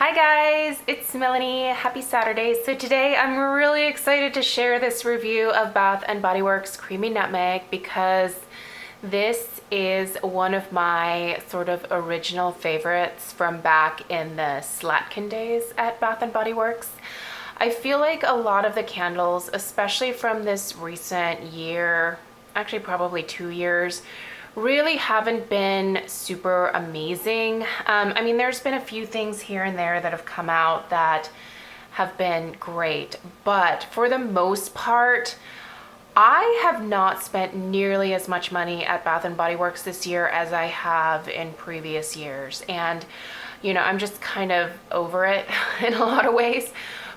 Hi guys, it's Melanie. Happy Saturday. So today I'm really excited to share this review of Bath & Body Works Creamy Nutmeg because this is one of my sort of original favorites from back in the Slatkin days at Bath & Body Works. I feel like a lot of the candles, especially from this recent year, actually probably 2 years, really haven't been super amazing. I mean, there's been a few things here and there that have come out that have been great, but for the most part, I have not spent nearly as much money at Bath & Body Works this year as I have in previous years. And, you know, I'm just kind of over it in a lot of ways.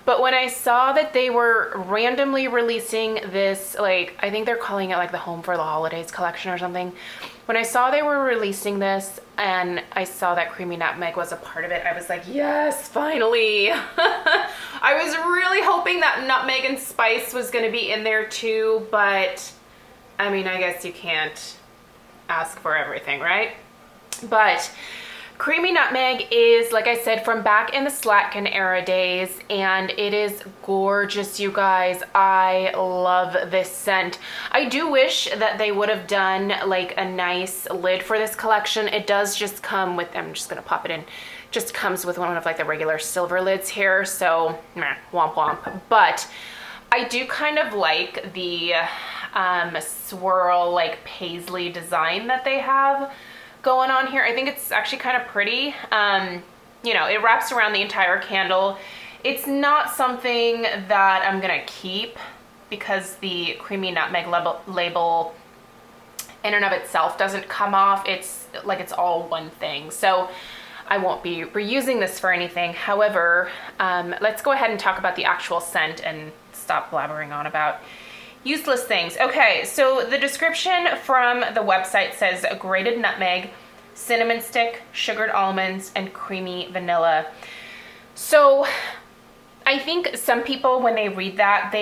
But when I saw that they were randomly releasing this, like, I think they're calling it like the Home for the Holidays collection or something. When I saw they were releasing this and I saw that Creamy Nutmeg was a part of it, I was like, yes, finally. I was really hoping that nutmeg and spice was going to be in there too, but I mean, I guess you can't ask for everything, right? But Creamy Nutmeg is, like I said, from back in the Slatkin era days, and it is gorgeous, you guys. I love this scent. I do wish that they would have done like a nice lid for this collection. It does just come with, I'm just gonna pop it in, just comes with one of like the regular silver lids here, so womp womp. But I do kind of like the swirl like paisley design that they have going on here. I think it's actually kind of pretty. You know, it wraps around the entire candle. It's not something that I'm gonna keep because the Creamy Nutmeg label in and of itself doesn't come off. It's like it's all one thing. So I won't be reusing this for anything. However, let's go ahead and talk about the actual scent and stop blabbering on about useless things. Okay, so the description from the website says grated nutmeg, cinnamon stick, sugared almonds, and creamy vanilla. So I think some people, when they read that,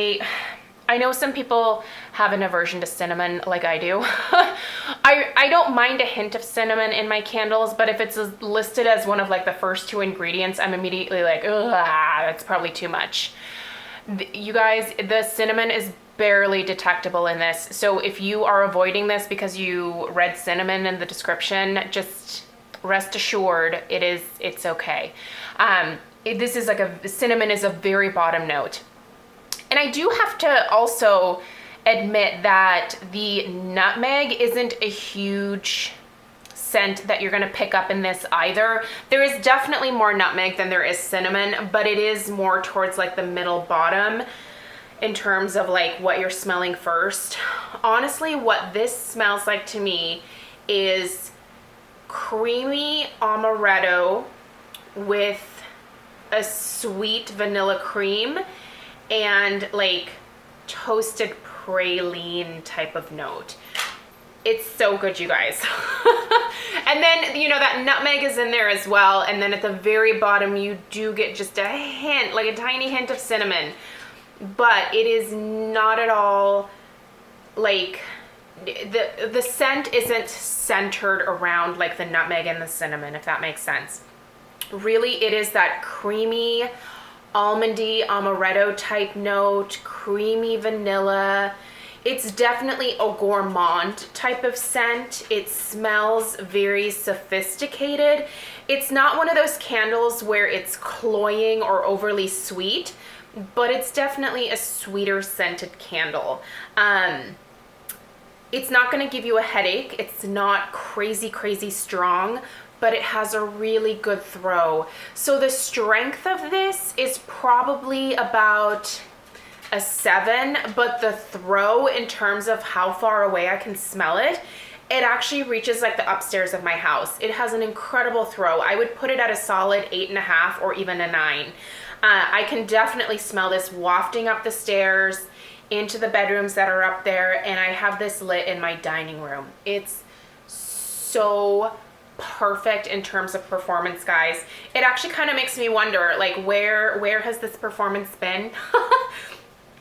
I know some people have an aversion to cinnamon like I do. I don't mind a hint of cinnamon in my candles, but if it's listed as one of like the first two ingredients, I'm immediately like, ugh, that's probably too much. You guys, the cinnamon is barely detectable in this. So if you are avoiding this because you read cinnamon in the description, just rest assured it's okay. This is like cinnamon is a very bottom note. And I do have to also admit that the nutmeg isn't a huge scent that you're going to pick up in this either. There is definitely more nutmeg than there is cinnamon, but it is more towards like the middle bottom in terms of like what you're smelling first. Honestly, what this smells like to me is creamy amaretto with a sweet vanilla cream and like toasted praline type of note. It's so good, you guys. And then, you know, that nutmeg is in there as well. And then at the very bottom, you do get just a hint, like a tiny hint of cinnamon. But it is not at all like, the scent isn't centered around like the nutmeg and the cinnamon, if that makes sense. Really, it is that creamy, almondy, amaretto type note, creamy vanilla. It's definitely a gourmand type of scent. It smells very sophisticated. It's not one of those candles where it's cloying or overly sweet, but it's definitely a sweeter scented candle. It's not going to give you a headache. It's not crazy, crazy strong, but it has a really good throw. So the strength of this is probably about a 7, but the throw in terms of how far away I can smell it, it actually reaches like the upstairs of my house. It has an incredible throw. I would put it at a solid 8.5 or even a 9. I can definitely smell this wafting up the stairs into the bedrooms that are up there, and I have this lit in my dining room. It's so perfect in terms of performance, guys. It actually kind of makes me wonder, like, where has this performance been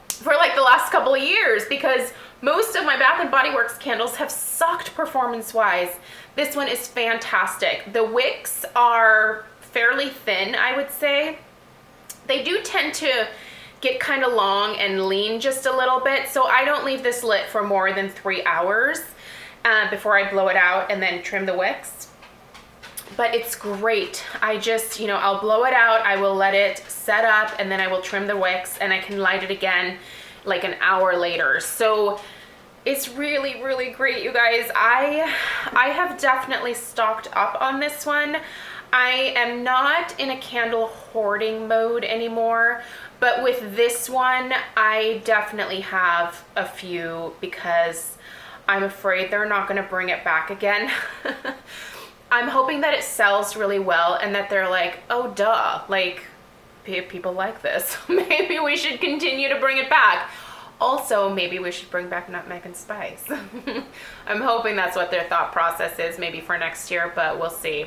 for like the last couple of years? Because most of my Bath & Body Works candles have sucked performance-wise. This one is fantastic. The wicks are fairly thin, I would say. They do tend to get kind of long and lean just a little bit, so I don't leave this lit for more than 3 hours before I blow it out and then trim the wicks. But it's great. I just, you know, I'll blow it out, I will let it set up, and then I will trim the wicks, and I can light it again like an hour later. So it's really, really great, you guys. I have definitely stocked up on this one. I am not in a candle hoarding mode anymore, but with this one, I definitely have a few because I'm afraid they're not gonna bring it back again. I'm hoping that it sells really well and that they're like, oh duh, like people like this. Maybe we should continue to bring it back. Also, maybe we should bring back nutmeg and spice. I'm hoping that's what their thought process is, maybe for next year, but we'll see.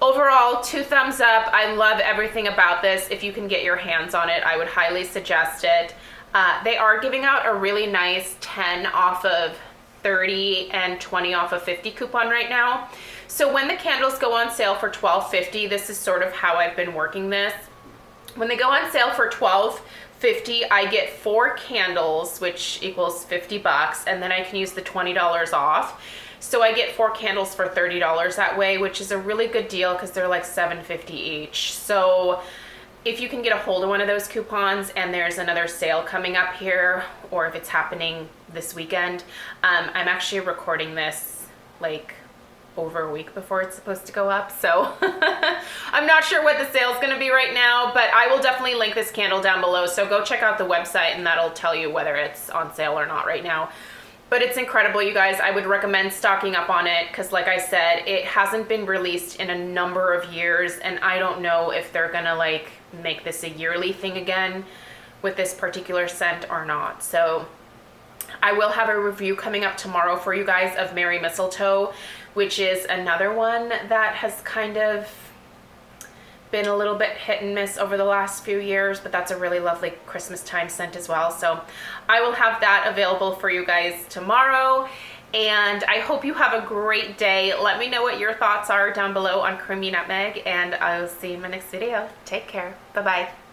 Overall, 2 thumbs up. I love everything about this. If you can get your hands on it, I would highly suggest it. They are giving out a really nice 10 off of 30 and 20 off of 50 coupon right now. So when the candles go on sale for $12.50, this is sort of how I've been working this. When they go on sale for $12.50, I get 4 candles, which equals 50 bucks, and then I can use the $20 off. So I get 4 candles for $30 that way, which is a really good deal because they're like $7.50 each. So if you can get a hold of one of those coupons and there's another sale coming up here, or if it's happening this weekend, I'm actually recording this like over a week before it's supposed to go up, so I'm not sure what the sale is going to be right now, but I will definitely link this candle down below, so go check out the website and that'll tell you whether it's on sale or not right now. But it's incredible, you guys. I would recommend stocking up on it because, like I said, it hasn't been released in a number of years, and I don't know if they're gonna like make this a yearly thing again with this particular scent or not. So I will have a review coming up tomorrow for you guys of Merry Mistletoe, which is another one that has kind of been a little bit hit and miss over the last few years, but that's a really lovely Christmas time scent as well. So I will have that available for you guys tomorrow, and I hope you have a great day. Let me know what your thoughts are down below on creamy nutmeg, and I'll see you in my next video. Take care. Bye-bye.